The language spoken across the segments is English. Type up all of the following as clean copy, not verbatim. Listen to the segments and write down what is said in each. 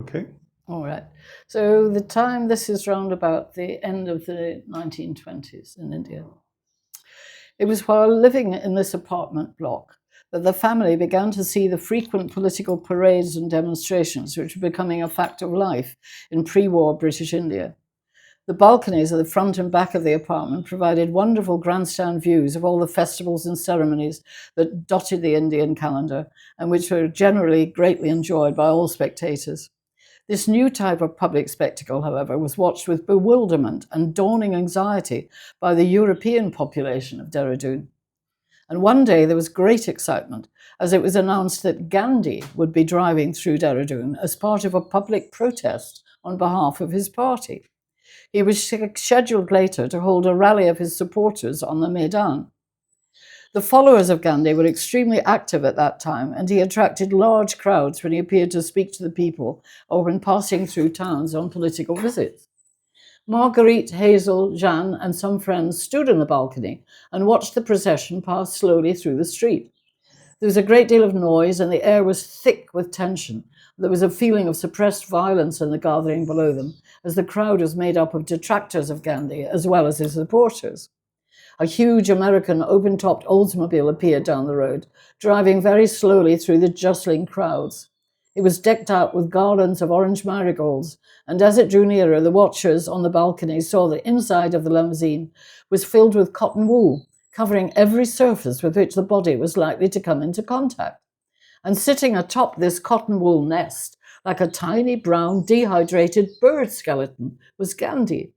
Okay. All right. So this is round about the end of the 1920s in India. It was while living in this apartment block that the family began to see the frequent political parades and demonstrations which were becoming a fact of life in pre-war British India. The balconies at the front and back of the apartment provided wonderful grandstand views of all the festivals and ceremonies that dotted the Indian calendar and which were generally greatly enjoyed by all spectators. This new type of public spectacle, however, was watched with bewilderment and dawning anxiety by the European population of Dehradun. And one day there was great excitement as it was announced that Gandhi would be driving through Dehradun as part of a public protest on behalf of his party. He was scheduled later to hold a rally of his supporters on the Maidan. The followers of Gandhi were extremely active at that time, and he attracted large crowds when he appeared to speak to the people or when passing through towns on political visits. Marguerite, Hazel, Jeanne, and some friends stood in the balcony and watched the procession pass slowly through the street. There was a great deal of noise, and the air was thick with tension. There was a feeling of suppressed violence in the gathering below them, as the crowd was made up of detractors of Gandhi as well as his supporters. A huge American open-topped Oldsmobile appeared down the road, driving very slowly through the jostling crowds. It was decked out with garlands of orange marigolds, and as it drew nearer, the watchers on the balcony saw the inside of the limousine was filled with cotton wool, covering every surface with which the body was likely to come into contact. And sitting atop this cotton wool nest, like a tiny brown dehydrated bird skeleton, was Gandhi,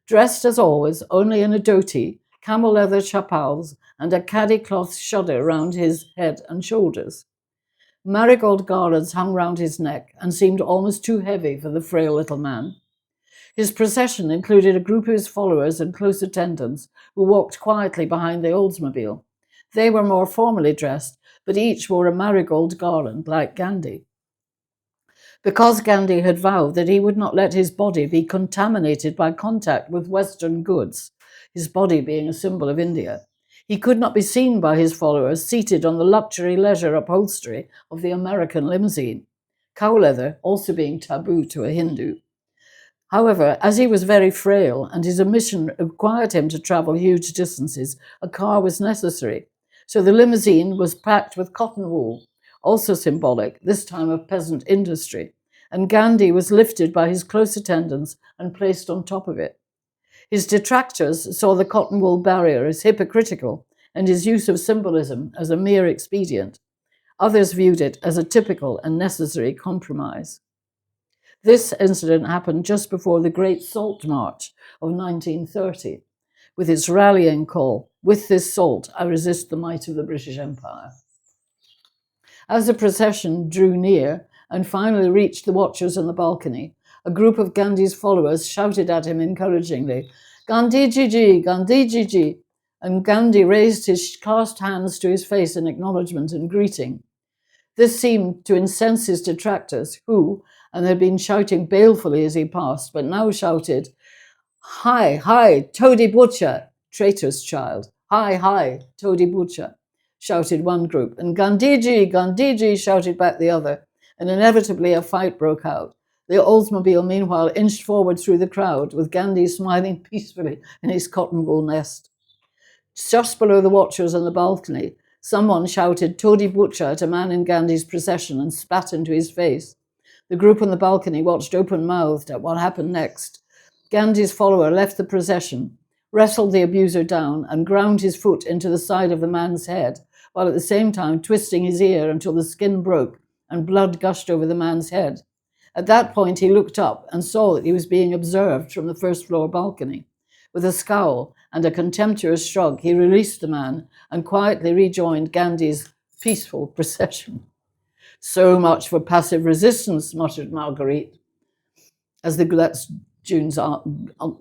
dressed as always only in a dhoti, camel leather chapals, and a caddy cloth shudder round his head and shoulders. Marigold garlands hung round his neck and seemed almost too heavy for the frail little man. His procession included a group of his followers and close attendants who walked quietly behind the Oldsmobile. They were more formally dressed, but each wore a marigold garland like Gandhi. Because Gandhi had vowed that he would not let his body be contaminated by contact with Western goods, his body being a symbol of India, he could not be seen by his followers seated on the luxury leather upholstery of the American limousine, cow leather also being taboo to a Hindu. However, as he was very frail and his mission required him to travel huge distances, a car was necessary. So the limousine was packed with cotton wool, also symbolic, this time of peasant industry, and Gandhi was lifted by his close attendants and placed on top of it. His detractors saw the cotton wool barrier as hypocritical and his use of symbolism as a mere expedient. Others viewed it as a typical and necessary compromise. This incident happened just before the Great Salt March of 1930, with its rallying call, "With this salt, I resist the might of the British Empire." As the procession drew near and finally reached the watchers on the balcony, a group of Gandhi's followers shouted at him encouragingly, "Gandhiji ji, Gandhiji ji," and Gandhi raised his clasped hands to his face in acknowledgement and greeting. This seemed to incense his detractors, who, and had been shouting balefully as he passed, but now shouted, "Hi, hi, Todi Butcher, traitor's child. Hi, hi, Todi Butcher," shouted one group, and "Gandhiji, Gandhiji," shouted back the other, and inevitably a fight broke out. The Oldsmobile, meanwhile, inched forward through the crowd, with Gandhi smiling peacefully in his cotton wool nest. Just below the watchers on the balcony, someone shouted "Todi Butcher" at a man in Gandhi's procession and spat into his face. The group on the balcony watched open-mouthed at what happened next. Gandhi's follower left the procession, wrestled the abuser down, and ground his foot into the side of the man's head, while at the same time twisting his ear until the skin broke and blood gushed over the man's head. At that point, he looked up and saw that he was being observed from the first-floor balcony. With a scowl and a contemptuous shrug, he released the man and quietly rejoined Gandhi's peaceful procession. "So much for passive resistance," muttered Marguerite, that's June's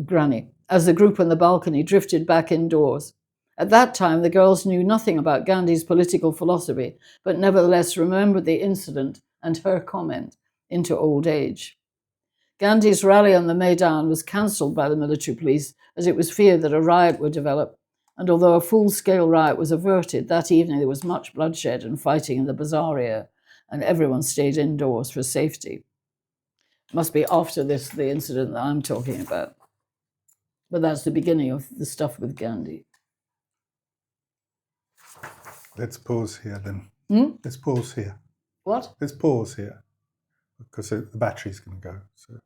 granny, as the group on the balcony drifted back indoors. At that time, the girls knew nothing about Gandhi's political philosophy, but nevertheless remembered the incident and her comment into old age. Gandhi's rally on the Maidan was cancelled by the military police as it was feared that a riot would develop, and although a full-scale riot was averted, that evening there was much bloodshed and fighting in the bazaar area, and everyone stayed indoors for safety. Must be after this, the incident that I'm talking about. But that's the beginning of the stuff with Ghandi. Let's pause here then. Let's pause here. What? Let's pause here because the battery's going to go. So.